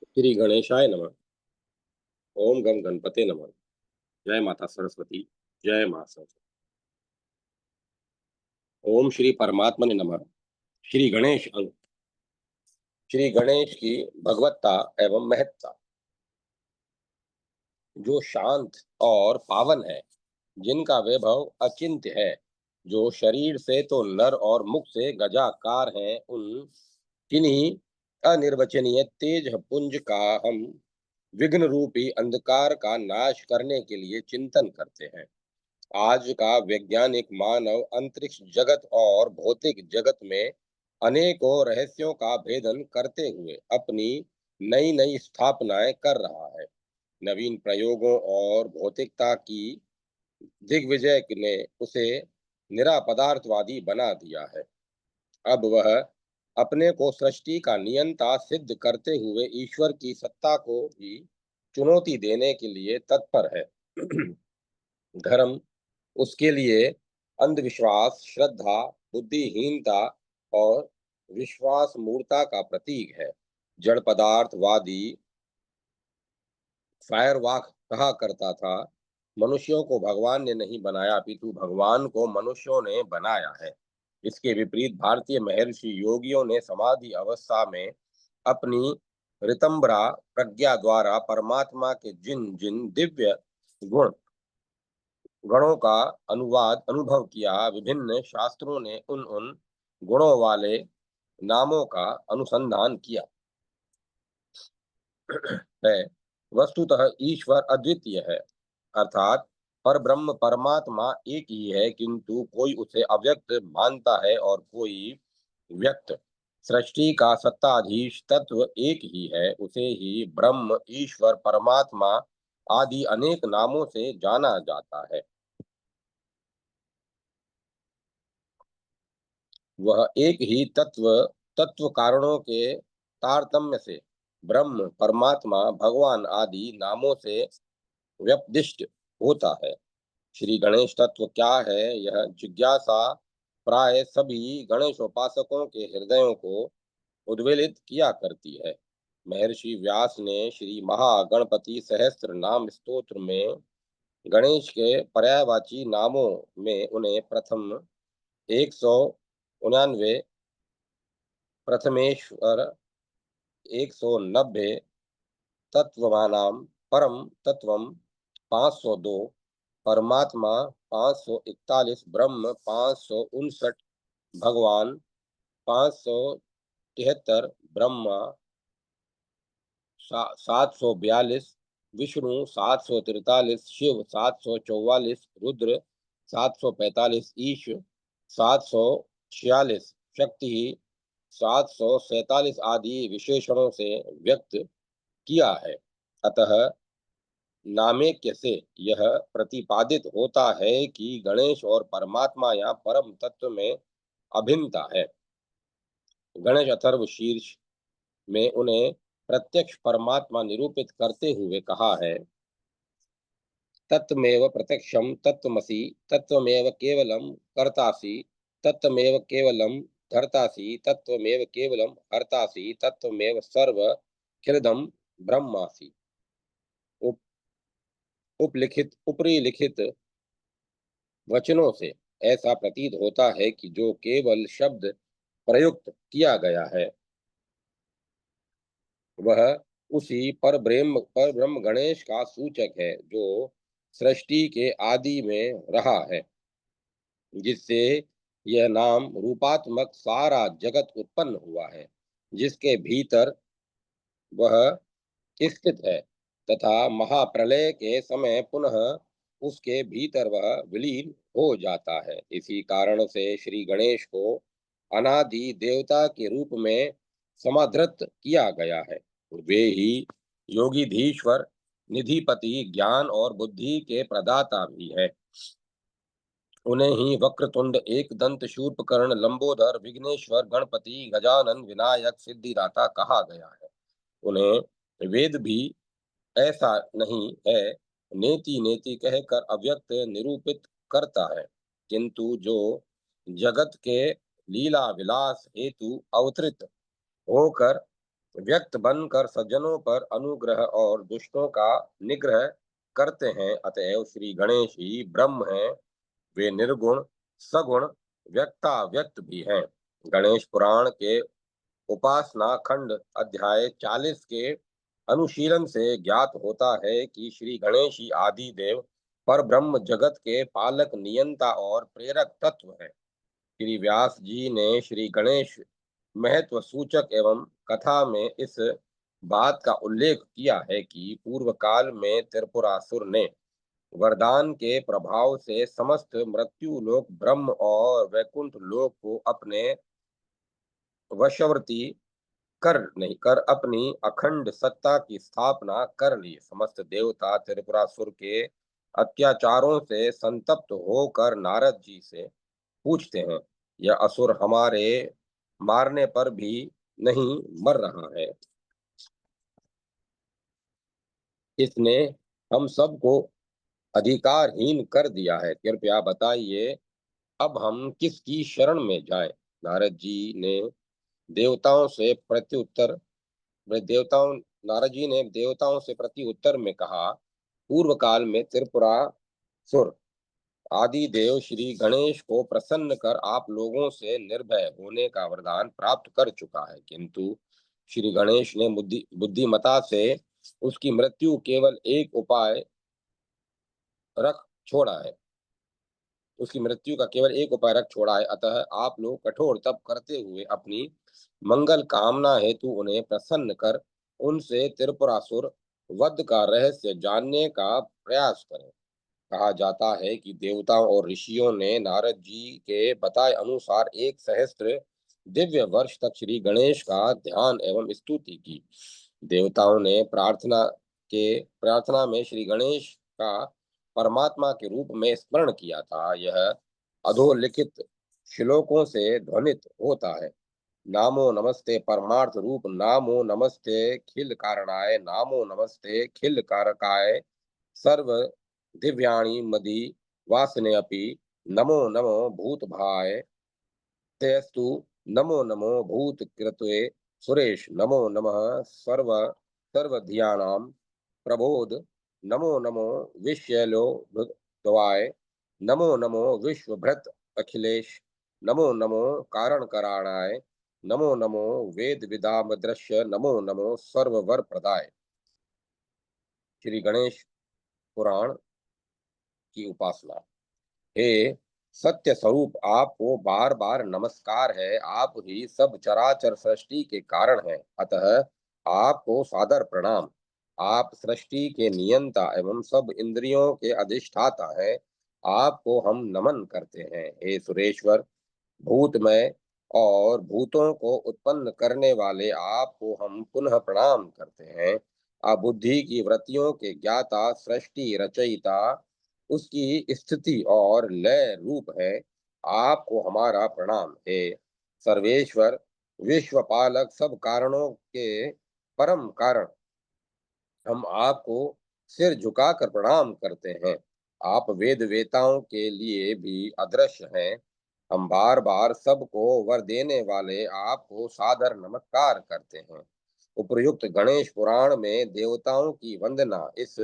श्री गणेशाय नमः। ओम गम गणपते नमः। जय माता सरस्वती। जय मां सरस्वती। ओम श्री परमात्मने नमः। श्री गणेश श्री गणेश की भगवत्ता एवं महत्ता। जो शांत और पावन है, जिनका वैभव अचिंत्य है, जो शरीर से तो नर और मुख से गजाकार हैं, उन किन्हीं अनिर्वचनीय तेज पुंज का हम विघ्न रूपी अंधकार का नाश करने के लिए चिंतन करते हैं। आज का वैज्ञानिक मानव अंतरिक्ष जगत और भौतिक जगत में अनेकों रहस्यों का भेदन करते हुए अपनी नई नई स्थापनाएं कर रहा है। नवीन प्रयोगों और भौतिकता की दिग्विजय ने उसे निरा पदार्थवादी बना दिया है। अब वह अपने को सृष्टि का नियंता सिद्ध करते हुए ईश्वर की सत्ता को भी चुनौती देने के लिए तत्पर है। धर्म उसके लिए अंधविश्वास, श्रद्धा, बुद्धिहीनता और विश्वास मूर्ता का प्रतीक है। जड़ पदार्थवादी फायरवाक कहा करता था, मनुष्यों को भगवान ने नहीं बनाया, अपितु भगवान को मनुष्यों ने बनाया है। इसके विपरीत भारतीय महर्षि योगियों ने समाधि अवस्था में अपनी ऋतंभरा प्रज्ञा द्वारा परमात्मा के जिन जिन दिव्य गुण गणों का अनुवाद अनुभव किया, विभिन्न शास्त्रों ने उन उन गुणों वाले नामों का अनुसंधान किया है। वस्तुतः ईश्वर अद्वितीय है, अर्थात पर ब्रह्म परमात्मा एक ही है, किंतु कोई उसे अव्यक्त मानता है और कोई व्यक्त। सृष्टि का सत्ताधीश तत्व एक ही है, उसे ही ब्रह्म, ईश्वर, परमात्मा आदि अनेक नामों से जाना जाता है। वह एक ही तत्व कारणों के तारतम्य से ब्रह्म, परमात्मा, भगवान आदि नामों से व्यपदिष्ट होता है। श्री गणेश तत्व क्या है, यह जिज्ञासा प्राय सभी गणेशोपासकों के हृदयों को उद्वेलित किया करती है। महर्षि व्यास ने श्री महागणपति सहस्त्र नाम स्तोत्र में गणेश के पर्यायवाची नामों में उन्हें प्रथम 199 प्रथमेश्वर, 190 तत्वमानां परम तत्वम, 502 परमात्मा, 541 ब्रह्म, 559 भगवान, 573 ब्रह्मा, 742 विष्णु, 743 शिव, 744 रुद्र, 745 ईश, 746 शक्ति, 747 आदि विशेषणों से व्यक्त किया है। अतः नामेक्य से यह प्रतिपादित होता है कि गणेश और परमात्मा या परम तत्व में अभिन्नता है। गणेश अथर्व शीर्ष में उन्हें प्रत्यक्ष परमात्मा निरूपित करते हुए कहा है, तत्मेव प्रत्यक्षम तत्वमसि, तत्वमेव केवलम कर्तासि, तत्वमेव केवलम धर्तासि, तत्वमेव केवलम हर्तासि, तत्वमेव सर्व खिलदम ब्रह्मासि। उप, उपलिखित ऊपरी लिखित वचनों से ऐसा प्रतीत होता है कि जो केवल शब्द प्रयुक्त किया गया है, वह उसी पर ब्रह्म गणेश का सूचक है, जो सृष्टि के आदि में रहा है, जिससे यह नाम रूपात्मक सारा जगत उत्पन्न हुआ है, जिसके भीतर वह स्थित है तथा महाप्रलय के समय पुनः उसके भीतर वह विलीन हो जाता है। इसी कारण से श्री गणेश को अनादि देवता के रूप में समादृत किया गया है। वे ही योगीधीश्वर, निधिपति, ज्ञान और बुद्धि के प्रदाता भी है। उन्हें ही वक्रतुंड, एकदंत, शूर्पकर्ण, लंबोदर, विघ्नेश्वर, गणपति, गजानन, विनायक, सिद्धिदाता कहा गया है। उन्हें वेद भी ऐसा नहीं है, नेति नेति कहकर अव्यक्त निरूपित करता है, किंतु जो जगत के लीला विलास हेतु अवतरित होकर व्यक्त बनकर सज्जनों पर अनुग्रह और दुष्टों का निग्रह करते हैं। अतएव श्री गणेश ही ब्रह्म हैं। वे निर्गुण, सगुण, व्यक्ता व्यक्त भी हैं। गणेश पुराण के उपासना खंड अध्याय 40 के अनुशीलन से ज्ञात होता है कि श्री गणेश ही आदि देव, पर ब्रह्म, जगत के पालक, नियंता और प्रेरक तत्व है। श्री व्यास जी ने श्री गणेश महत्व सूचक एवं कथा में इस बात का उल्लेख किया है कि पूर्व काल में त्रिपुरासुर ने वरदान के प्रभाव से समस्त मृत्यु लोक, ब्रह्म और वैकुंठ लोक को अपने वशवर्ती कर नहीं कर अपनी अखंड सत्ता की स्थापना कर ली। समस्त देवता त्रिपुरासुर के अत्याचारों से संतप्त होकर नारद जी से पूछते हैं, यह असुर हमारे मारने पर भी नहीं मर रहा है। इसने हम सबको अधिकारहीन कर दिया है। कृपया बताइए, अब हम किसकी शरण में जाएं? नारद जी ने देवताओं से प्रत्युत्तर देवताओं नारद जी ने देवताओं से प्रति उत्तर में कहा, पूर्व काल में त्रिपुरासुर आदि देव श्री गणेश को प्रसन्न कर आप लोगों से निर्भय होने का वरदान प्राप्त कर चुका है, किंतु श्री गणेश ने बुद्धिमता से उसकी मृत्यु केवल एक उपाय रख छोड़ा है उसकी मृत्यु का केवल एक उपाय रख छोड़ा है। अतः आप लोग कठोर तप करते हुए अपनी मंगल कामना हेतु उन्हें प्रसन्न कर उनसे त्रिपुरासुर वध का रहस्य जानने का प्रयास करें। कहा जाता है कि देवताओं और ऋषियों ने नारद जी के बताए अनुसार 1 सहस्त्र दिव्य वर्ष तक श्री गणेश का ध्यान एवं स्तुति की। देवताओं ने प्रार्थना में श्री गणेश का परमात्मा के रूप में स्मरण किया था। यह अधोलिखित श्लोकों से ध्वनित होता है। नामो नमस्ते परमार्थ रूप, नामो नमस्ते खिल कारणाय, नामो नमस्ते खिल कारकाय, सर्व दिव्याणि मदि वासने अपि, नमो नमो भूत भाय तेस्तु, नमो नमो भूत कृत्वे सुरेश, नमो नमः सर्वधियानां प्रबोध, नमो नमो विश्वलो भृतवाय, नमो नमो विश्वभृत अखिलेश, नमो नमो कारण कराणाय, नमो नमो वेद विदामदृश्य, नमो नमो सर्ववर प्रदाय। श्री गणेश पुराण की उपासना। हे सत्य स्वरूप, आपको बार बार नमस्कार है। आप ही सब चराचर सृष्टि के कारण हैं, अतः आपको सादर प्रणाम। आप सृष्टि के नियंता एवं सब इंद्रियों के अधिष्ठाता हैं। आपको हम नमन करते हैं। हे सुरेश्वर, भूतमय और भूतों को उत्पन्न करने वाले आपको हम पुनः प्रणाम करते हैं। आप बुद्धि की वृत्तियों के ज्ञाता, सृष्टि रचयिता, उसकी स्थिति और लय रूप है। आपको हमारा प्रणाम है। सर्वेश्वर, विश्वपालक, सब कारणों के परम कारण, हम आपको सिर झुकाकर प्रणाम करते हैं। आप वेद वेताओं के लिए भी अदृश्य हैं। हम बार बार सबको वर देने वाले आपको सादर नमस्कार करते हैं। उपर्युक्त गणेश पुराण में देवताओं की वंदना इस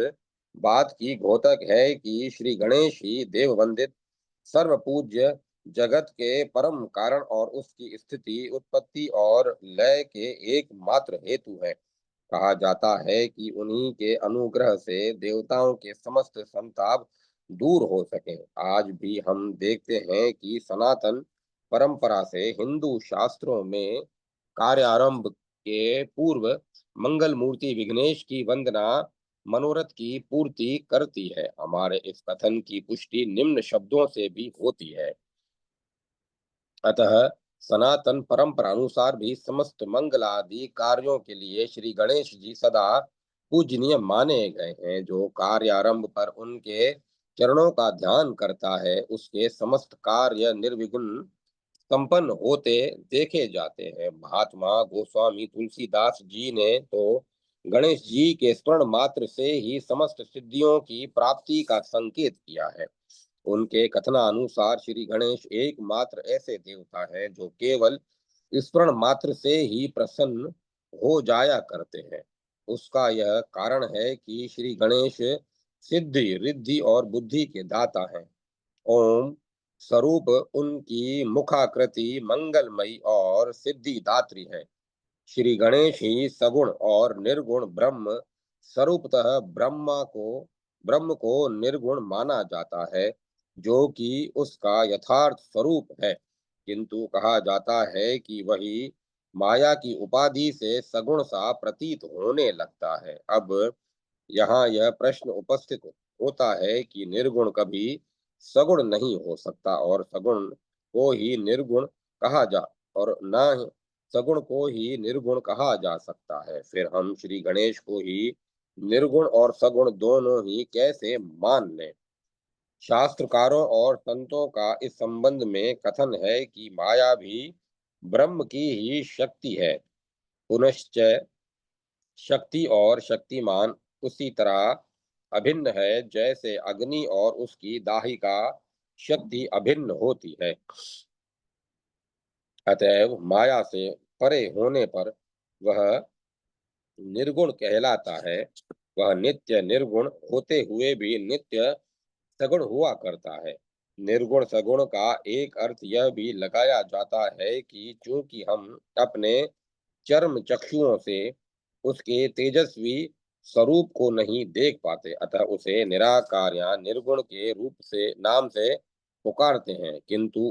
बात की घोतक है कि श्री गणेश ही देव वंदित, सर्व पूज्य, जगत के परम कारण और उसकी स्थिति, उत्पत्ति और लय के एकमात्र हेतु है। कहा जाता है कि उन्हीं के अनुग्रह से देवताओं के समस्त संताप दूर हो सके। आज भी हम देखते हैं कि सनातन परंपरा से हिंदू शास्त्रों में कार्यारंभ के पूर्व मंगल मूर्ति विघ्नेश की वंदना मनोरथ की पूर्ति करती है। हमारे इस कथन की पुष्टि निम्न शब्दों से भी होती है। अतः सनातन परंपरा अनुसार भी समस्त मंगलादि कार्यों के लिए श्री गणेश जी सदा पूजनीय माने गए हैं। जो कार्य आरंभ पर उनके चरणों का ध्यान करता है, उसके समस्त कार्य निर्विघ्न संपन्न होते देखे जाते हैं। महात्मा गोस्वामी तुलसीदास जी ने तो गणेश जी के स्मरण मात्र से ही समस्त सिद्धियों की प्राप्ति का संकेत किया है। उनके कथनानुसार श्री गणेश एकमात्र ऐसे देवता हैं जो केवल स्मरण मात्र से ही प्रसन्न हो जाया करते हैं। उसका यह कारण है कि श्री गणेश सिद्धि, रिद्धि और बुद्धि के दाता हैं। ओम स्वरूप उनकी मुखाकृति मंगलमयी और सिद्धिदात्री है। श्री गणेश ही सगुण और निर्गुण ब्रह्म स्वरूपतः ब्रह्म को निर्गुण माना जाता है, जो कि उसका यथार्थ स्वरूप है। किंतु कहा जाता है कि वही माया की उपाधि से सगुण सा प्रतीत होने लगता है। अब यहाँ यह प्रश्न उपस्थित होता है कि निर्गुण कभी सगुण नहीं हो सकता, और सगुण को ही निर्गुण कहा जा और न सगुण को ही निर्गुण कहा जा सकता है। फिर हम श्री गणेश को ही निर्गुण और सगुण दोनों ही कैसे मान लें? शास्त्रकारों और संतों का इस संबंध में कथन है कि माया भी ब्रह्म की ही शक्ति है। पुनश्च शक्ति और शक्तिमान उसी तरह अभिन्न है जैसे अग्नि और उसकी दाहिका शक्ति अभिन्न होती है। अतएव माया से परे होने पर वह निर्गुण कहलाता है। वह नित्य निर्गुण होते हुए भी नित्य सगुण हुआ करता है। निर्गुण सगुण का एक अर्थ यह भी लगाया जाता है कि चूंकि हम अपने चर्म चक्षुओं से उसके तेजस्वी स्वरूप को नहीं देख पाते, अतः उसे निराकार या निर्गुण के रूप से नाम से पुकारते हैं। किंतु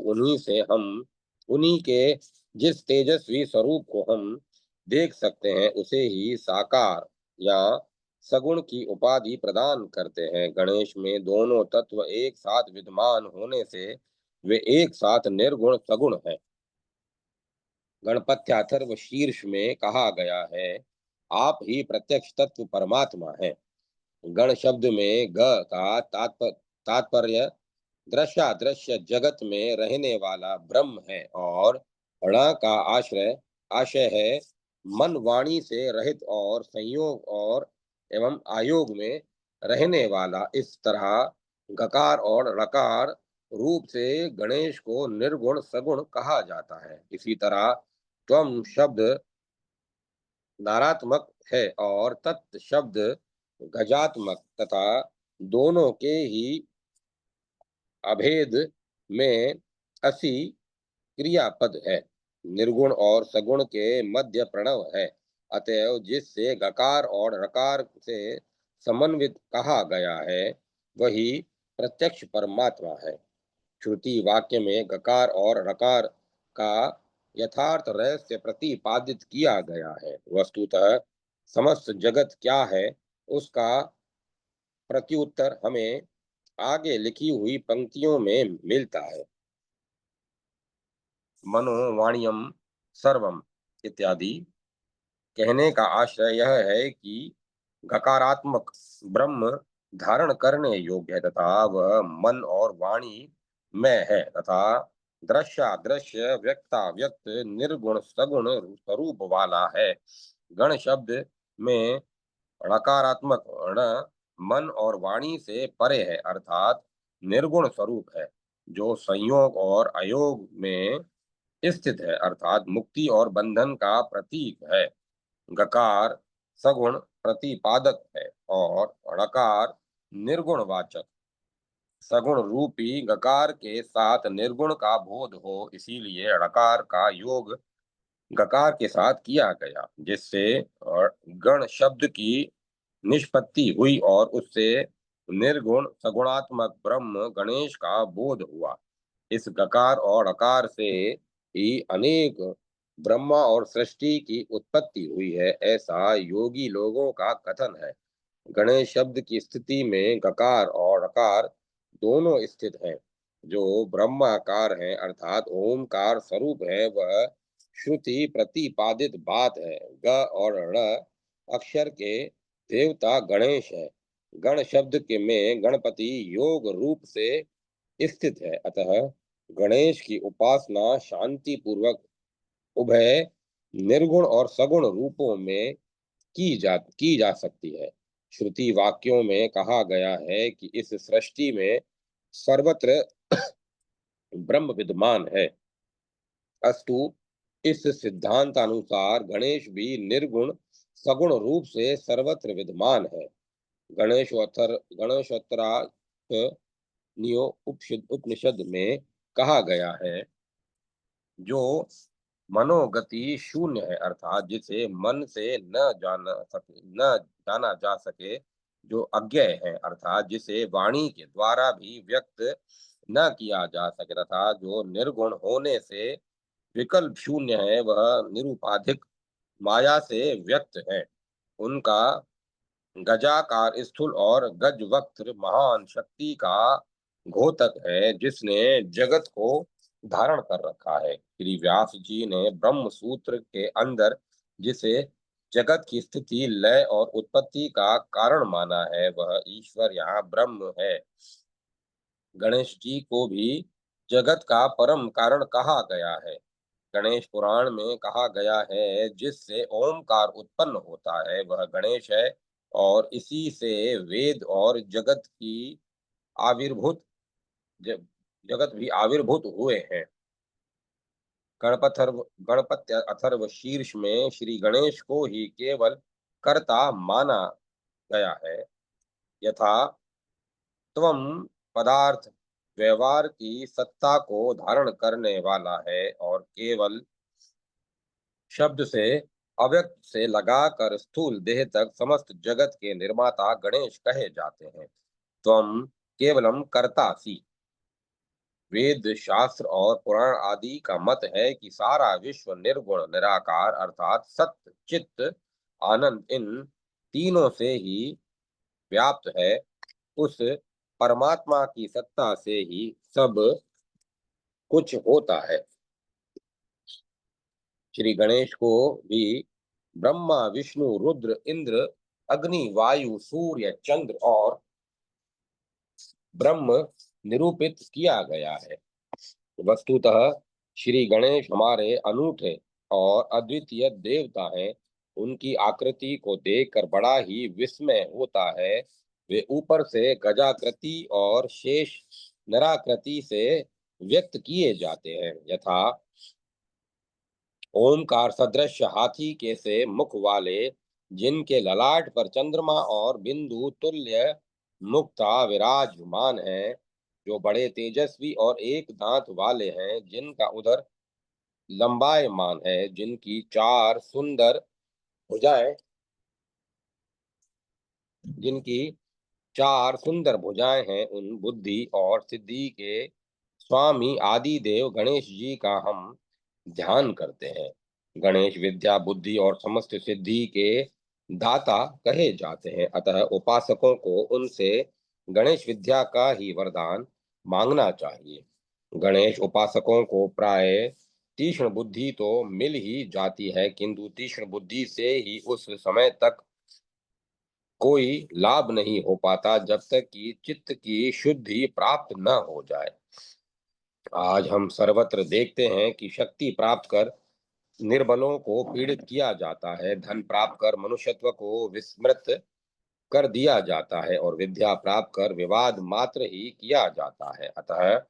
उन्हीं के जिस तेजस्वी स्वरूप को हम देख सकते हैं, उसे ही साकार या सगुण की उपाधि प्रदान करते हैं। गणेश में दोनों तत्व एक साथ विद्यमान होने से वे एक साथ निर्गुण सगुण है। गणपत्याथर्व शीर्ष में कहा गया है, आप ही प्रत्यक्ष तत्व परमात्मा है। गण शब्द में ग का तात्पर्य दृश्यादृश्य जगत में रहने वाला ब्रह्म है, और ण का आशय है मन वाणी से रहित और संयोग और एवं आयोग में रहने वाला। इस तरह गकार और णकार रूप से गणेश को निर्गुण सगुण कहा जाता है। इसी तरह त्वम शब्द नारात्मक है और तत् शब्द गजात्मक तथा दोनों के ही अभेद में असी क्रियापद है। निर्गुण और सगुण के मध्य प्रणव है। अतएव जिससे गकार और रकार से समन्वित कहा गया है, वही प्रत्यक्ष परमात्मा है। श्रुति वाक्य में गकार और रकार का यथार्थ रहस्य प्रतिपादित किया गया है। वस्तुतः समस्त जगत क्या है, उसका प्रत्युत्तर हमें आगे लिखी हुई पंक्तियों में मिलता है। मनोवाण्यम सर्वम इत्यादि कहने का आशय यह है कि गकारात्मक ब्रह्म धारण करने योग्य है तथा वह मन और वाणी में है, तथा दृश्यादृश्य व्यक्ता व्यक्त निर्गुण सगुण स्वरूप वाला है। गण शब्द में णकारात्मक ण मन और वाणी से परे है, अर्थात निर्गुण स्वरूप है, जो संयोग और अयोग में स्थित है, अर्थात मुक्ति और बंधन का प्रतीक है। गकार सगुण प्रतिपादक है और णकार निर्गुण वाचक। सगुण रूपी गकार के साथ निर्गुण का बोध हो, इसीलिए णकार का योग गकार के साथ किया गया, जिससे गण शब्द की निष्पत्ति हुई और उससे निर्गुण सगुणात्मक ब्रह्म गणेश का बोध हुआ। इस गकार और अकार से ही अनेक ब्रह्मा और सृष्टि की उत्पत्ति हुई है, ऐसा योगी लोगों का कथन है। गणेश शब्द की स्थिति में गकार और अकार दोनों स्थित हैं। जो ब्रह्माकार है अर्थात ओमकार स्वरूप है, वह श्रुति प्रतिपादित बात है। ग और ण अक्षर के देवता गणेश है। गण शब्द के में गणपति योग रूप से स्थित है, अतः गणेश की उपासना शांति पूर्वक उभय निर्गुण और सगुण रूपों में की जा सकती है। श्रुति वाक्यों में कहा गया है कि इस सृष्टि में सर्वत्र ब्रह्म विद्यमान है। अस्तु इस सिद्धांतानुसार गणेश भी निर्गुण सगुण रूप से सर्वत्र विद्यमान है। गणेशोत्तरार्थ उपनिषद में कहा गया है, जो मनोगति शून्य है, अर्थात जिसे मन से न जाना जा सके, जो अज्ञेय है, अर्थात जिसे वाणी के द्वारा भी व्यक्त न किया जा सके, तथा जो निर्गुण होने से विकल्प शून्य है, वह निरुपाधिक माया से व्यक्त है। उनका गजाकार स्थूल और गजवक्त्र महान शक्ति का घोतक है, जिसने जगत को धारण कर रखा है। श्री व्यास जी ने ब्रह्म सूत्र के अंदर जिसे जगत की स्थिति, लय और उत्पत्ति का कारण माना है, वह ईश्वर यहाँ ब्रह्म है। गणेश जी को भी जगत का परम कारण कहा गया है। गणेश पुराण में कहा गया है, जिससे ओमकार उत्पन्न होता है, वह गणेश है, और इसी से वेद और आविर्भूत ज- जगत भी आविर्भूत हुए हैं। गणपत्य अथर्व शीर्ष में श्री गणेश को ही केवल कर्ता माना गया है। यथा त्वम पदार्थ व्यवहार की सत्ता को धारण करने वाला है, और केवल शब्द से, अव्यक्त से लगाकर स्थूल देह तक समस्त जगत के निर्माता गणेश कहे जाते हैं। त्वम केवलम कर्तासी। वेद शास्त्र और पुराण आदि का मत है कि सारा विश्व निर्गुण निराकार अर्थात सत्य चित्त आनंद इन तीनों से ही व्याप्त है। उस परमात्मा की सत्ता से ही सब कुछ होता है। श्री गणेश को भी ब्रह्मा विष्णु रुद्र इंद्र अग्नि वायु सूर्य चंद्र और ब्रह्म निरूपित किया गया है। वस्तुतः श्री गणेश हमारे अनूठे और अद्वितीय देवता हैं। उनकी आकृति को देखकर बड़ा ही विस्मय होता है। वे ऊपर से गजाकृति और शेष नराकृति से व्यक्त किए जाते हैं। यथा ओमकार सदृश हाथी के से मुख वाले, जिनके ललाट पर चंद्रमा और बिंदु तुल्य मुक्ता विराजमान है, जो बड़े तेजस्वी और एक दांत वाले हैं, जिनका उदर लंबायमान है, भुजाएं जिनकी चार सुंदर भुजाएं हैं, उन बुद्धि और सिद्धि के स्वामी आदि देव गणेश जी का हम ध्यान करते हैं। गणेश विद्या बुद्धि और समस्त सिद्धि के दाता कहे जाते हैं, अतः उपासकों को उनसे गणेश विद्या का ही वरदान मांगना चाहिए। गणेश उपासकों को प्राय तीक्ष्ण बुद्धि तो मिल ही जाती है, किंतु तीक्ष्ण बुद्धि से ही उस समय तक कोई लाभ नहीं हो पाता, जब तक कि चित्त की शुद्धि प्राप्त न हो जाए। आज हम सर्वत्र देखते हैं कि शक्ति प्राप्त कर निर्बलों को पीड़ित किया जाता है, धन प्राप्त कर मनुष्यत्व को विस्मृत कर दिया जाता है, और विद्या प्राप्त कर विवाद मात्र ही किया जाता है। अतः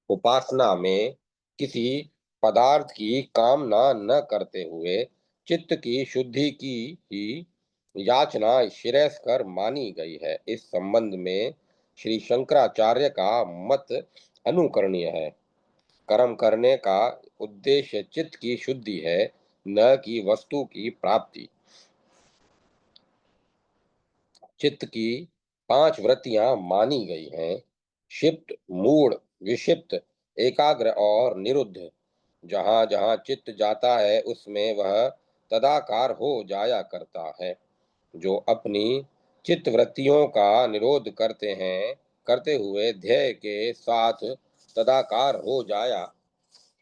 उपासना में किसी पदार्थ की कामना न करते हुए चित्त की शुद्धि की ही याचना श्रेयस्कर मानी गई है। इस संबंध में श्री शंकराचार्य का मत अनुकरणीय है। कर्म करने का उद्देश्य चित्त की शुद्धि है, न कि वस्तु की प्राप्ति। चित्त की पांच वृत्तियां मानी गई हैं, क्षिप्त मूढ़ विक्षिप्त एकाग्र और निरुद्ध। जहाँ जहाँ चित्त जाता है, उसमें वह तदाकार हो जाया करता है। जो अपनी चित्त वृत्तियों का निरोध करते हुए ध्येय के साथ तदाकार हो जाया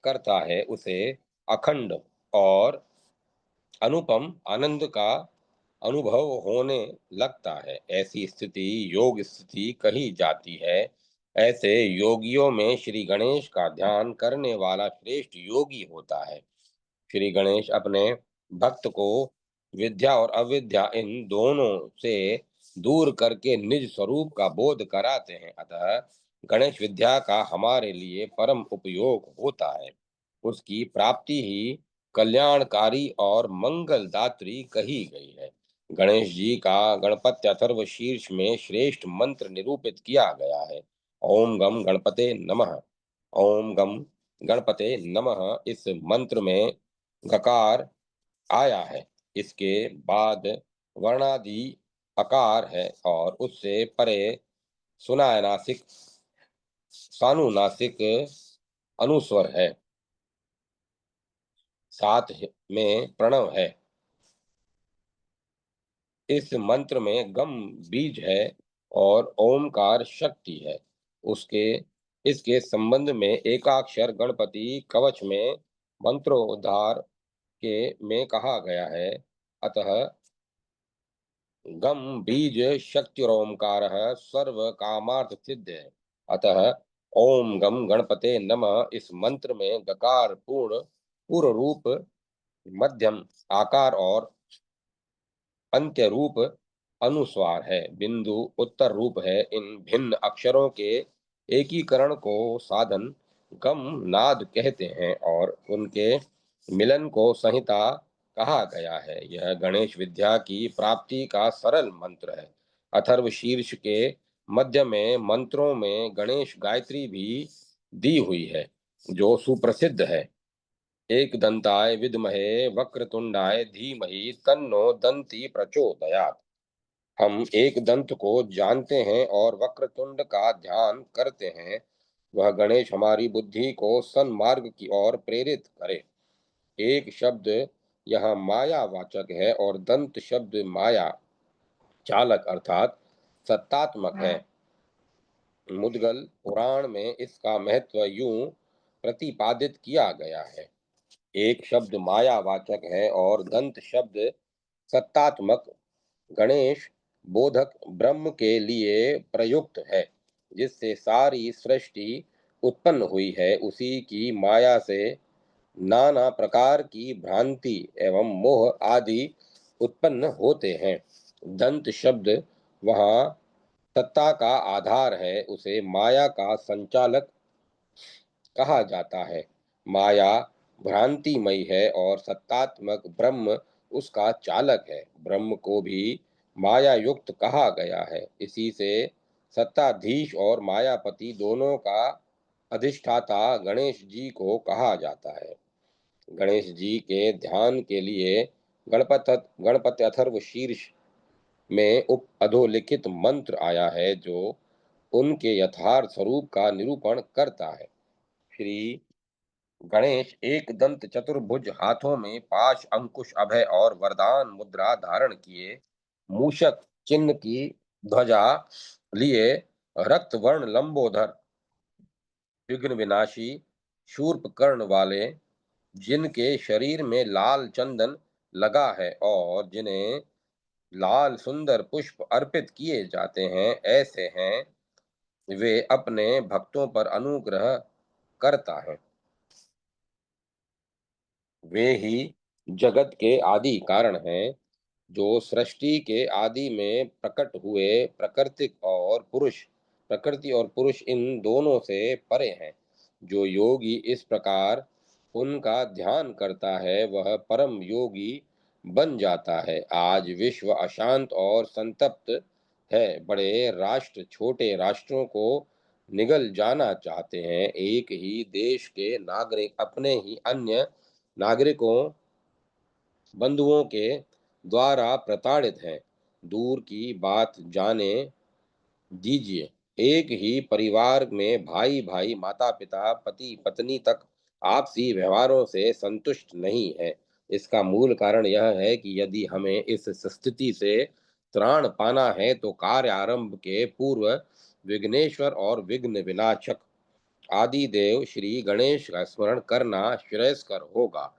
करता है, उसे अखंड और अनुपम आनंद का अनुभव होने लगता है। ऐसी स्थिति योग स्थिति कही जाती है। ऐसे योगियों में श्री गणेश का ध्यान करने वाला श्रेष्ठ योगी होता है। श्री गणेश अपने भक्त को विद्या और अविद्या इन दोनों से दूर करके निज स्वरूप का बोध कराते हैं। अतः गणेश विद्या का हमारे लिए परम उपयोग होता है। उसकी प्राप्ति ही कल्याणकारी और मंगलदात्री कही गई है। गणेश जी का गणपत्य अथर्व शीर्ष में श्रेष्ठ मंत्र निरूपित किया गया है। ओम गम गणपते नमः। ओम गम गणपते नमः इस मंत्र में गकार आया है। इसके बाद वर्णादि अकार है और उससे परे सुनायनासिक सानुनासिक अनुस्वर है। साथ में प्रणव है। इस मंत्र में गम बीज है और ओमकार शक्ति है। उसके इसके संबंध में एकाक्षर गणपति कवच में मंत्रोद्धार के में कहा गया है। अतः गम बीज शक्तिरोमकार सर्व कामार्थ सिद्ध है। अतः ओम गम गणपते नमः इस मंत्र में गकार पूर्ण रूप, मध्यम आकार और अंत्य रूप अनुस्वार है। बिंदु उत्तर रूप है। इन भिन्न अक्षरों के एकीकरण को साधन गम नाद कहते हैं और उनके मिलन को संहिता कहा गया है। यह गणेश विद्या की प्राप्ति का सरल मंत्र है। अथर्व शीर्ष के मध्य में मंत्रों में गणेश गायत्री भी दी हुई है, जो सुप्रसिद्ध है। एक दंताय विद्महे वक्रतुंडाय धीमहि तन्नो दंती प्रचोदयात्। हम एक दंत को जानते हैं और वक्रतुंड का ध्यान करते हैं। वह गणेश हमारी बुद्धि को सन्मार्ग की ओर प्रेरित करे। एक शब्द यहाँ माया वाचक है और दंत शब्द माया चालक अर्थात सत्तात्मक है। मुद्गल पुराण में इसका महत्व यूं प्रतिपादित किया गया है। एक शब्द मायावाचक है और दंत शब्द सत्तात्मक। गणेश बोधक ब्रह्म के लिए प्रयुक्त है, जिससे सारी सृष्टि उत्पन्न हुई है। उसी की माया से नाना प्रकार की भ्रांति एवं मोह आदि उत्पन्न होते हैं। दंत शब्द वहाँ सत्ता का आधार है। उसे माया का संचालक कहा जाता है। माया भ्रांतिमय है और सत्तात्मक ब्रह्म उसका चालक है। ब्रह्म को भी माया युक्त कहा गया है। इसी से सत्ताधीश और मायापति दोनों का अधिष्ठाता गणेश जी को कहा जाता है। गणेश जी के ध्यान के लिए गणपति अथर्व शीर्ष में उप अधोलिखित मंत्र आया है, जो उनके यथार्थ स्वरूप का निरूपण करता है। श्री गणेश एक दंत चतुर्भुज, हाथों में पाश अंकुश अभय और वरदान मुद्रा धारण किए, मूषक चिन्ह की ध्वजा लिए, रक्त वर्ण लंबोदर, विघ्न विनाशी शूर्प कर्ण वाले, जिनके शरीर में लाल चंदन लगा है और जिन्हें लाल सुंदर पुष्प अर्पित किए जाते हैं, ऐसे हैं। वे अपने भक्तों पर अनुग्रह करता है। वे ही जगत के आदि कारण हैं, जो सृष्टि के आदि में प्रकट हुए। प्रकृति और पुरुष इन दोनों से परे हैं। जो योगी इस प्रकार उनका ध्यान करता है, वह परम योगी बन जाता है। आज विश्व अशांत और संतप्त है। बड़े राष्ट्र छोटे राष्ट्रों को निगल जाना चाहते हैं। एक ही देश के नागरिक अपने ही अन्य नागरिकों बंधुओं के द्वारा प्रताड़ित हैं। दूर की बात जाने दीजिए। एक ही परिवार में भाई भाई, माता पिता, पति पत्नी तक आपसी व्यवहारों से संतुष्ट नहीं है। इसका मूल कारण यह है कि यदि हमें इस स्थिति से त्राण पाना है, तो कार्य आरंभ के पूर्व विघ्नेश्वर और विघ्न विनाशक आदि देव श्री गणेश का स्मरण करना श्रेयस्कर होगा।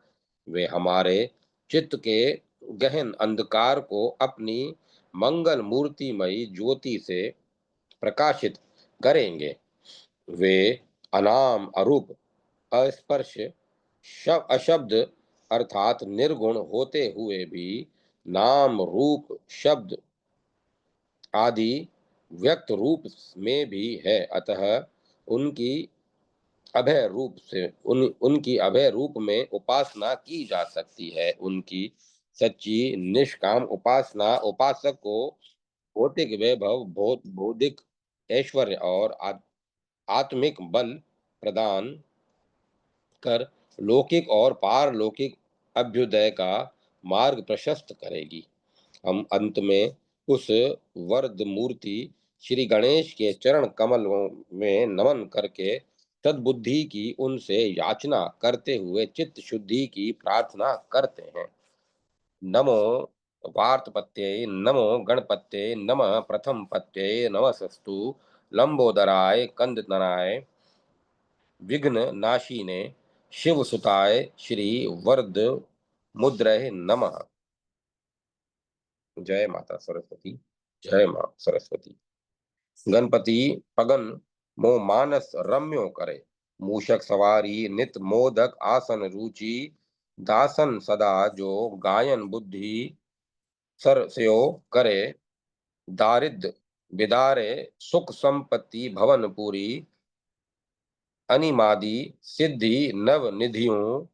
वे हमारे चित्त के गहन अंधकार को अपनी मंगल मूर्तिमयी ज्योति से प्रकाशित करेंगे। वे अनाम, अरूप, अस्पर्श, अशब्द अर्थात निर्गुण होते हुए भी नाम रूप शब्द आदि व्यक्त रूप में भी है। अतः उनकी अभय रूप से उनकी अभय रूप में उपासना की जा सकती है। उनकी सच्ची निष्काम उपासना उपासक को भौतिक वैभव, बौद्धिक ऐश्वर्य और आत्मिक बल प्रदान कर लौकिक और पारलौकिक अभ्युदय का मार्ग प्रशस्त करेगी। हम अंत में उस वरद मूर्ति श्री गणेश के चरण कमलों में नमन करके सद्बुद्धि की उनसे याचना करते हुए चित्त शुद्धि की प्रार्थना करते हैं। नमो वार्तपत्ये नमो गणपत्ये नमः प्रथम पत्ये नमस्तु लंबोदराय कंदनाय विघ्न नाशिने शिव सुताय श्री वरद मुद्रय नमः। जय माता सरस्वती। जय मां सरस्वती। गणपति पगन मो मानस रम्यो करे, मूषक सवारी नित मोदक आसन रुचि, दासन सदा जो गायन बुद्धि सरस्यो करे, दारिद्र बिदारे सुख संपत्ति भवन पूरी, अनिमादि सिद्धि नव निधियों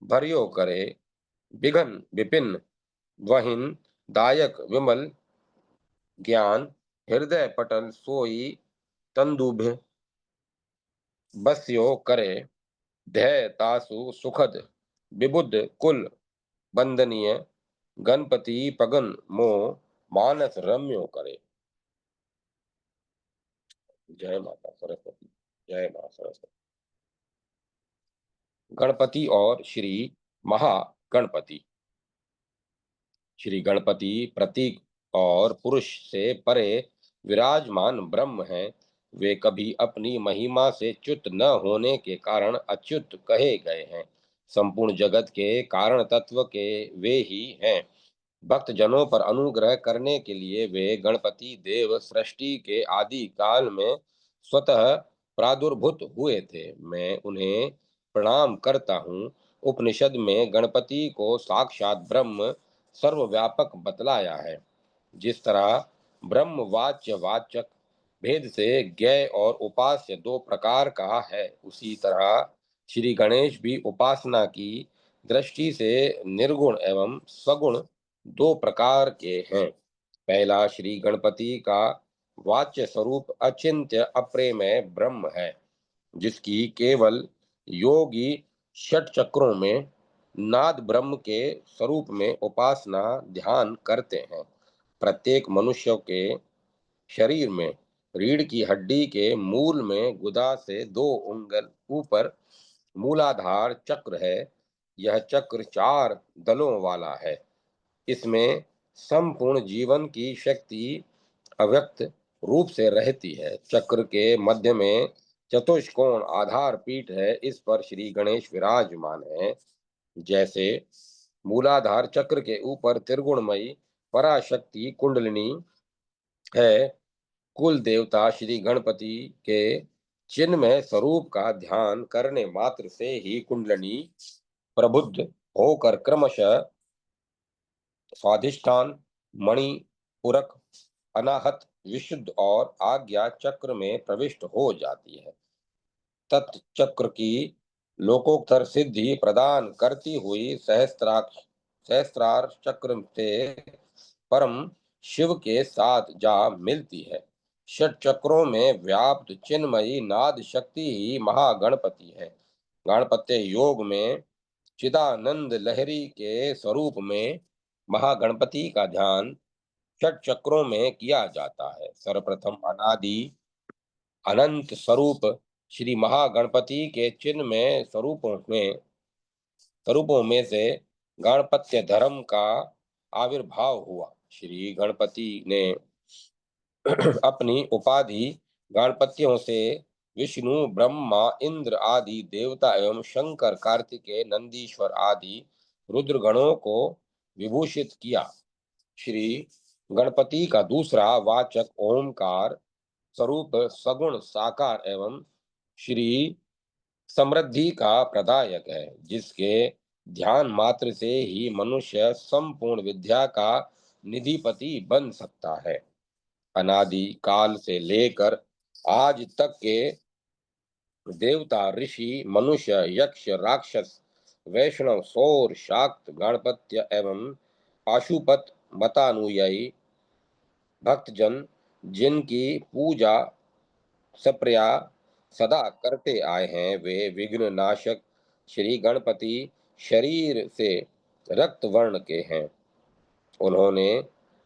भरियो करे, विघन विपिन वहिन दायक विमल ज्ञान, हृदय पटल सोई तंदुभ बस्यो करे, धैर्य तासु सुखद विबुद्ध कुल बंदनीय, गणपति पगन मो मानस रम्यो करे। जय माता सरस्वती। जय मां सरस्वती। गणपति और श्री महागणपति। श्री गणपति प्रतीक और पुरुष से परे विराजमान ब्रह्म हैं। वे कभी अपनी महिमा से च्युत न होने के कारण अच्युत कहे गए हैं। संपूर्ण जगत के कारण तत्व के वे ही हैं। भक्त जनों पर अनुग्रह करने के लिए वे गणपति देव सृष्टि के आदि काल में स्वतः प्रादुर्भूत हुए थे। मैं उन्हें प्रणाम करता हूँ। उपनिषद में गणपति को साक्षात ब्रह्म सर्वव्यापक बतलाया है। जिस तरह ब्रह्म वाच्य वाचक भेद से ज्ञेय और उपास्य दो प्रकार का है, उसी तरह श्री गणेश भी उपासना की दृष्टि से निर्गुण एवं सगुण दो प्रकार के हैं। पहला श्री गणपति का वाच्य स्वरूप अचिंत्य अप्रेमय ब्रह्म है, जिसकी केवल योगी षट चक्रों में नाद ब्रह्म के स्वरूप में उपासना ध्यान करते हैं। प्रत्येक मनुष्य के शरीर में रीढ़ की हड्डी के मूल में गुदा से 2 उंगल ऊपर मूलाधार चक्र है। यह चक्र 4 दलों वाला है। इसमें संपूर्ण जीवन की शक्ति अव्यक्त रूप से रहती है। चक्र के मध्य में चतुष्कोण आधार पीठ है। इस पर श्री गणेश विराजमान है। जैसे मूलाधार चक्र के ऊपर त्रिगुणमयी पराशक्ति कुंडलिनी है, कुल देवता श्री गणपति के चिन्मय स्वरूप का ध्यान करने मात्र से ही कुंडलिनी प्रबुद्ध होकर क्रमशः स्वाधिष्ठान, मणि, पूरक, अनाहत, विशुद्ध और आज्ञा चक्र में प्रविष्ट हो जाती है। तत्चक्र की लोकोत्तर सिद्धि प्रदान करती हुई सहस्त्रार चक्र से परम शिव के साथ जा मिलती है। षट चक्रों में व्याप्त चिन्मयी नाद शक्ति ही महागणपति है। गणपत्य योग में चिदानंद लहरी के स्वरूप में महागणपति का ध्यान षट चक्रों में किया जाता है। सर्वप्रथम अनादि अनंत स्वरूप श्री महागणपति के चिन्ह में स्वरूपों में से गणपत्य धर्म का आविर्भाव हुआ। श्री गणपति ने अपनी उपाधि गणपतियों से विष्णु, ब्रह्मा, इंद्र आदि देवता एवं शंकर, कार्तिकेय, नंदीश्वर आदि रुद्रगणों को विभूषित किया। श्री गणपति का दूसरा वाचक ओमकार स्वरूप सगुण साकार एवं श्री समृद्धि का प्रदायक है, जिसके ध्यान मात्र से ही मनुष्य संपूर्ण विद्या का निधिपति बन सकता है। अनादि काल से लेकर आज तक के देवता, ऋषि, मनुष्य, यक्ष, राक्षस, वैष्णव, सौर, शाक्त, गणपत्य एवं पाशुपत मतानुयायी भक्तजन जिनकी पूजा सप्रिया सदा करते आए हैं, वे विघ्न नाशक श्री गणपति शरीर से रक्त वर्ण के हैं। उन्होंने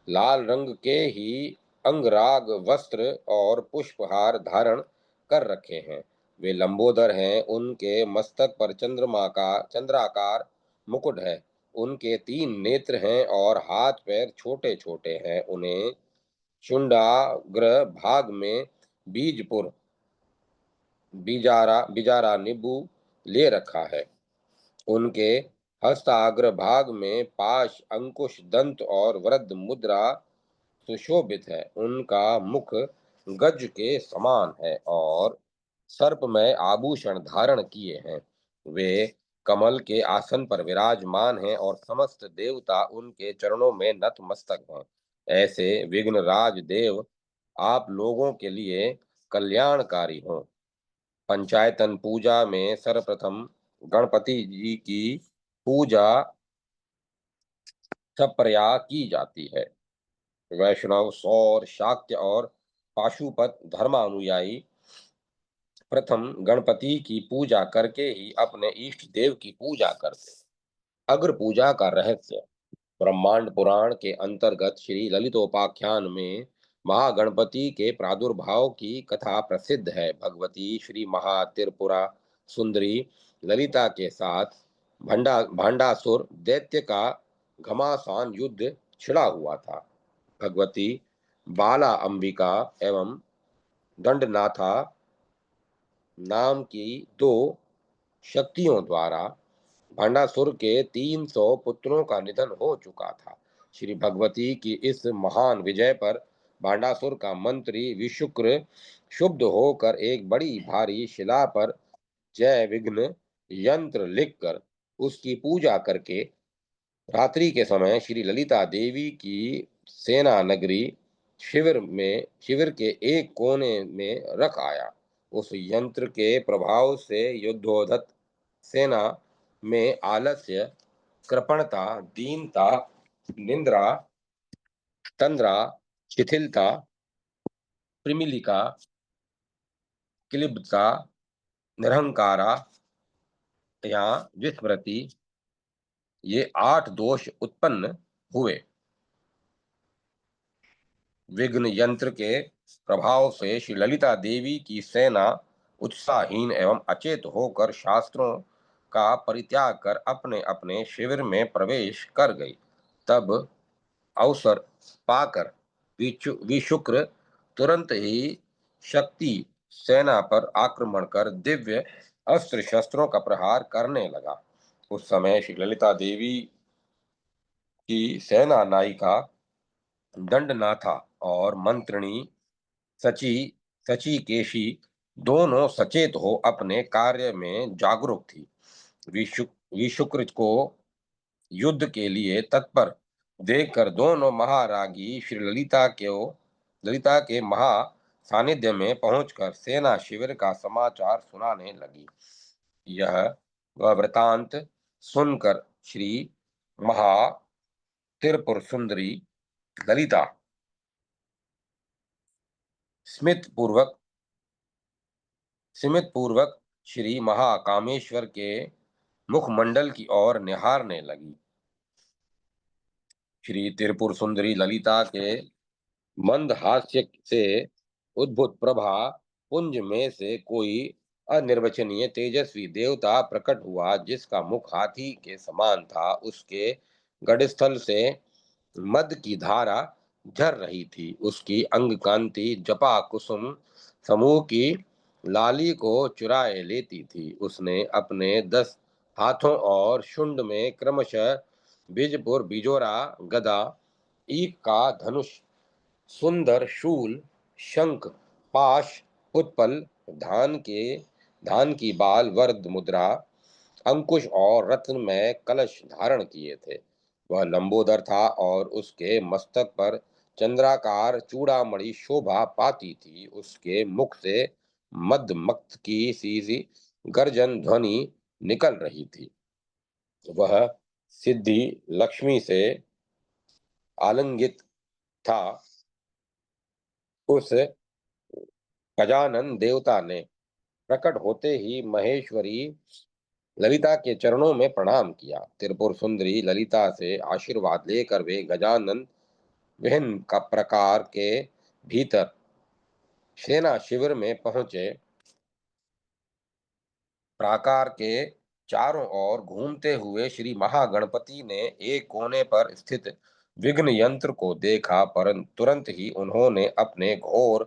लाल रंग के ही अंगराग वस्त्र और पुष्पहार धारण कर रखे हैं। वे लंबोदर हैं, उनके मस्तक पर चंद्रमा का चंद्राकार मुकुट है। उनके 3 नेत्र हैं और हाथ पैर छोटे छोटे हैं। उन्हें शुंडाग्र भाग में बीजपुर बिजारा बिजारा नींबू ले रखा है। उनके हस्ताग्र भाग में पाश, अंकुश, दंत और वृद्ध मुद्रा सुशोभित है। उनका मुख गज के समान है और सर्पमय आभूषण धारण किए हैं। वे कमल के आसन पर विराजमान हैं और समस्त देवता उनके चरणों में नतमस्तक हैं। ऐसे विघ्नराज देव आप लोगों के लिए कल्याणकारी हों। पंचायतन पूजा में सर्वप्रथम गणपति जी की पूजा छपरया की जाती है। वैष्णव, सौर, शाक्य और पाशुपत धर्मानुयायी प्रथम गणपति की पूजा करके ही अपने इष्ट देव की पूजा करते। अग्र पूजा का रहस्य। ब्रह्मांड पुराण के अंतर्गत श्री ललितोपाख्यान में महागणपति के प्रादुर्भाव की कथा प्रसिद्ध है। भगवती श्री महात्रिपुरा सुंदरी ललिता के साथ भांडासुर दैत्य का घमासान युद्ध छिड़ा हुआ था। भगवती बाला अंबिका एवं दंडनाथा नाम की 2 शक्तियों द्वारा भांडासुर के 300 पुत्रों का निधन हो चुका था। श्री भगवती की इस महान विजय पर भांडासुर का मंत्री विशुक्र क्षुब्ध होकर एक बड़ी भारी शिला पर जय विघ्न यंत्र लिखकर उसकी पूजा करके रात्रि के समय श्री ललिता देवी की सेना नगरी शिविर के एक कोने में रख आया। उस यंत्र के प्रभाव से युद्धोधत सेना में आलस्य, कृपणता, दीनता, निंद्रा, तंद्रा, शिथिलता, प्रिमिलिका, क्लिब्धता, निरहंकारा या विस्मृति, ये 8 दोष उत्पन्न हुए। विघ्न यंत्र के प्रभाव से श्री ललिता देवी की सेना उत्साहहीन एवं अचेत होकर शास्त्रों का परित्याग कर अपने अपने शिविर में प्रवेश कर गई। तब अवसर पाकर विशुक्र तुरंत ही शक्ति सेना पर आक्रमण कर दिव्य अस्त्र शस्त्रों का प्रहार करने लगा। उस समय श्री ललिता देवी की सेना नायिका दंडनाथा और मंत्रिणी सची सचिकेशी दोनों सचेत हो अपने कार्य में जागरूक थी। विशुक्र को युद्ध के लिए तत्पर देखकर दोनों महारागी श्री ललिता के महा सानिध्य में पहुंचकर सेना शिविर का समाचार सुनाने लगी। यह वह वृतांत सुनकर श्री महा त्रिपुर सुंदरी ललिता स्मित पूर्वक सिमित पूर्वक श्री महाकामेश्वर के मुखमंडल की ओर निहारने लगी। श्री त्रिपुर सुंदरी ललिता के मंद हास्य से उद्भुत प्रभा पुंज में से कोई अनिर्वचनीय तेजस्वी देवता प्रकट हुआ, जिसका मुख हाथी के समान था। उसके गढ़स्थल से मद की धारा झर रही थी। उसकी अंग कांति जपा कुसुम समूह की लाली को चुराए लेती थी। उसने अपने 10 हाथों और शुंड में क्रमशः बीजपुर, बिजोरा, गदा, ईक का धनुष, सुंदर शूल, शंख, पाश, उत्पल, धान की बाल, वरद मुद्रा, अंकुश और रत्न में कलश धारण किए थे। वह लंबोदर था और उसके मस्तक पर चंद्राकार चूड़ामणि शोभा पाती थी। उसके मुख से मद की सी गर्जन ध्वनि निकल रही थी। वह सिद्धि लक्ष्मी से आलिंगित था। उस गजानन देवता ने प्रकट होते ही महेश्वरी ललिता के चरणों में प्रणाम किया। त्रिपुर सुंदरी ललिता से आशीर्वाद लेकर वे गजानन विभिन्न का प्रकार के भीतर सेना शिविर में पहुंचे। प्राकार के चारों ओर घूमते हुए श्री महागणपति ने एक कोने पर स्थित विघ्न यंत्र को देखा, परंतु तुरंत ही उन्होंने अपने घोर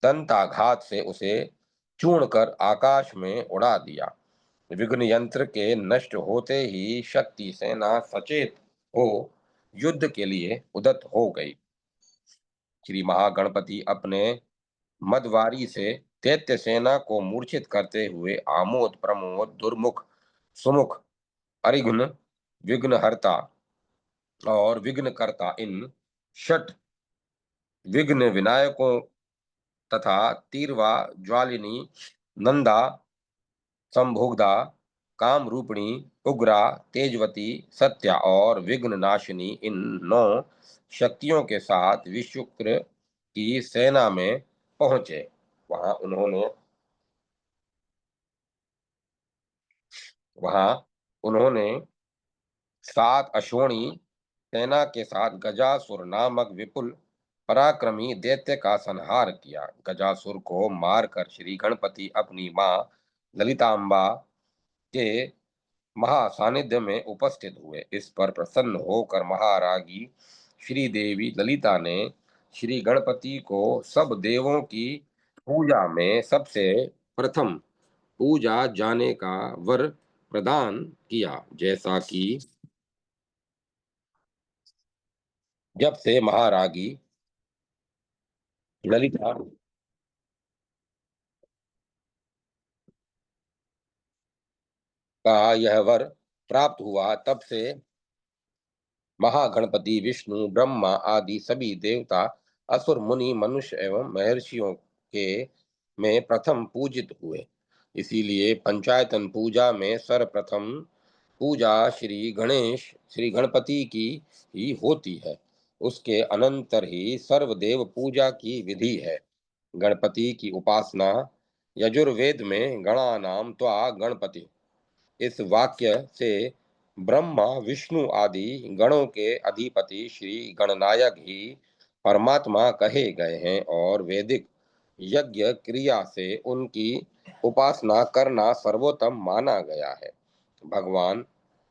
दंताघात से उसे चूर्ण कर आकाश में उड़ा दिया। विघ्न यंत्र के नष्ट होते ही शक्ति सेना सचेत हो युद्ध के लिए उद्यत हो गई। श्री महागणपति अपने मदवारी से दैत्य सेना को मूर्छित करते हुए आमोद प्रमोद दुर्मुख सुमुख अरिघ्न विघ्नहर्ता और विघ्नकर्ता इन षट विघ्न विनायकों तथा तीरवा ज्वालिनी नंदा संभोगदा कामरूपिणी उग्रा तेजवती सत्या और विघ्न नाशिनी इन 9 शक्तियों के साथ विश्वक्र की सेना में पहुंचे। वहां उन्होंने वहां उन्होंने 7 अश्वनी सेना के साथ गजासुर नामक विपुल पराक्रमी दैत्य का संहार किया। गजासुर को मारकर श्री गणपति अपनी मां ललितांबा के महासानिध्य में उपस्थित हुए। इस पर प्रसन्न होकर महारागी श्री देवी ललिता ने श्री गणपति को सब देवों की पूजा में सबसे प्रथम पूजा जाने का वर प्रदान किया। जैसा कि जब से महारागी ललिता का यह वर प्राप्त हुआ, तब से महागणपति विष्णु ब्रह्मा आदि सभी देवता असुर मुनि मनुष्य एवं महर्षियों के में प्रथम पूजित हुए। इसीलिए पंचायतन पूजा में सर्वप्रथम पूजा श्री गणपति की ही होती है। उसके अनंतर ही सर्वदेव पूजा की विधि है। गणपति की उपासना यजुर्वेद में गणानाम त्वा गणपति इस वाक्य से ब्रह्मा विष्णु आदि गणों के अधिपति श्री गणनायक ही परमात्मा कहे गए हैं और वैदिक यज्ञ क्रिया से उनकी उपासना करना सर्वोत्तम माना गया है। भगवान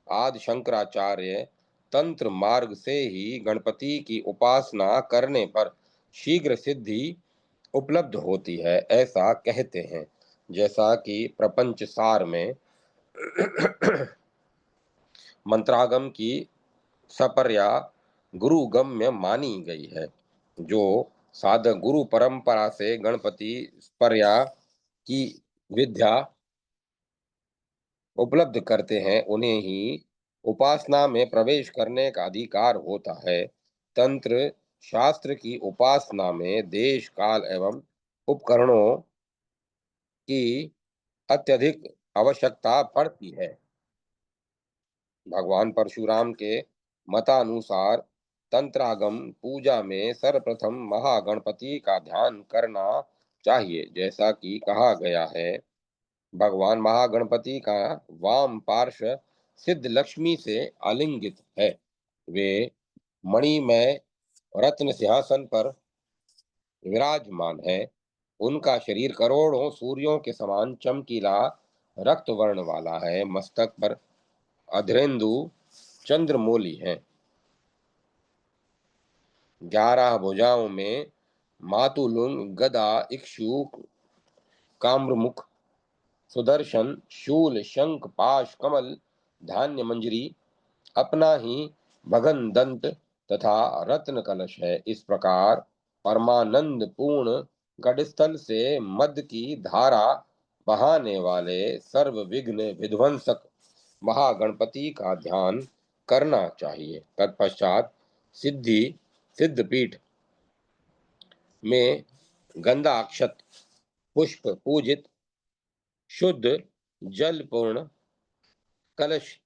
आदि शंकराचार्य तंत्र मार्ग से ही गणपति की उपासना करने पर शीघ्र सिद्धि उपलब्ध होती है, ऐसा कहते हैं। जैसा कि प्रपंच सार में मंत्रागम की सपर्या गुरुगम्य मानी गई है। जो साधक गुरु परंपरा से गणपति पर्या की विद्या उपलब्ध करते हैं, उन्हें ही उपासना में प्रवेश करने का अधिकार होता है। तंत्र शास्त्र की उपासना में देश काल एवं उपकरणों की अत्यधिक आवश्यकता पड़ती है। भगवान परशुराम के मतानुसार तंत्रागम पूजा में सर्वप्रथम महागणपति का ध्यान करना चाहिए। जैसा कि कहा गया है, भगवान महागणपति का वाम पार्श्व सिद्ध लक्ष्मी से आलिंगित है। वे मणिमय रत्न सिंहासन पर विराजमान है। उनका शरीर करोड़ों सूर्यों के समान चमकीला रक्त वर्ण वाला है। मस्तक पर अधरेंदु चंद्रमौली हैं। 11 भुजाओं में मातुलुंग गदा इक्षु काम्रमुख सुदर्शन शूल शंख पाश कमल धान्य मंजरी अपना ही भगन दंत तथा रत्न कलश है। इस प्रकार परमानंद पूर्ण गढ़स्थल से मद की धारा बहाने वाले सर्व विघ्न विध्वंसक महागणपति का ध्यान करना चाहिए। तत्पश्चात सिद्धपीठ में गंधा अक्षत पुष्प पूजित शुद्ध जल पूर्ण कलश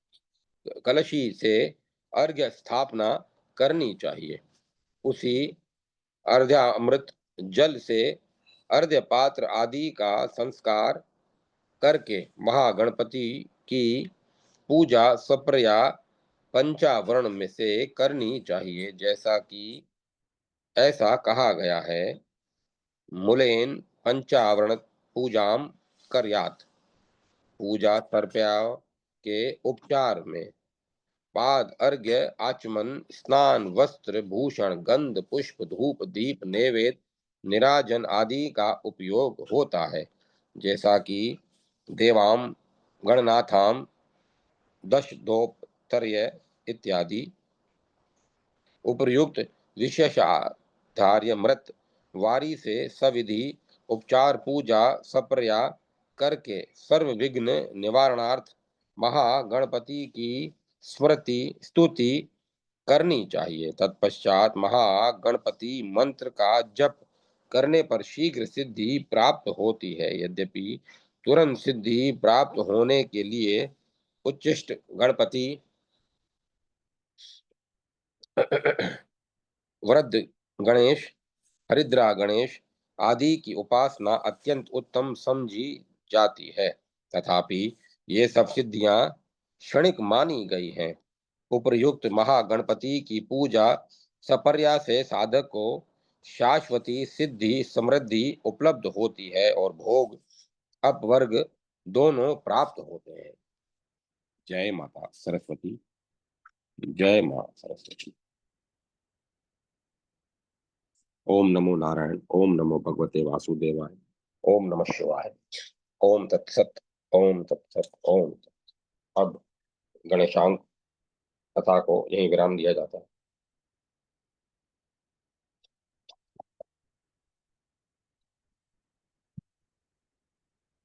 कलशी से अर्घ्य स्थापना करनी चाहिए। उसी अर्घ्यामृत जल से अर्घ्य पात्र आदि का संस्कार करके महागणपति की पूजा सप्रया पंचावरण में से करनी चाहिए, जैसा कि ऐसा कहा गया है, मूलेन पंचावरण पूजाम कर्यात। पूजा तर्पया के उपचार में पाद अर्घ्य आचमन स्नान वस्त्र भूषण गंध पुष्प धूप दीप नैवेद्य निराजन आदि का उपयोग होता है, जैसा कि देवाम गणनाथाम दशदोपतर्य इत्यादि। उपर्युक्त विशेषाधार्य मृत वारी से सविधि उपचार पूजा सप्रया करके सर्व विघ्न निवारणार्थ महागणपति की स्मृति स्तुति करनी चाहिए। तत्पश्चात महागणपति मंत्र का जप करने पर शीघ्र सिद्धि प्राप्त होती है। यद्यपि तुरंत सिद्धि प्राप्त होने के लिए उच्चिष्ट गणपति वृद्ध गणेश हरिद्रा गणेश आदि की उपासना अत्यंत उत्तम समझी जाती है, तथापि ये सब सिद्धियां क्षणिक मानी गई हैं। उपर्युक्त महागणपति की पूजा सपर्या से साधक को शाश्वती सिद्धि समृद्धि उपलब्ध होती है और भोग अपवर्ग दोनों प्राप्त होते हैं। जय माता सरस्वती। जय मां सरस्वती। ओम नमो नारायण। ओम नमो भगवते वासुदेवाय। ओम नमः शिवाय। ओम तत्सत। ओम तत्सत। ओम तत्सत। अब गणेशांक कथा को यही विराम दिया जाता है।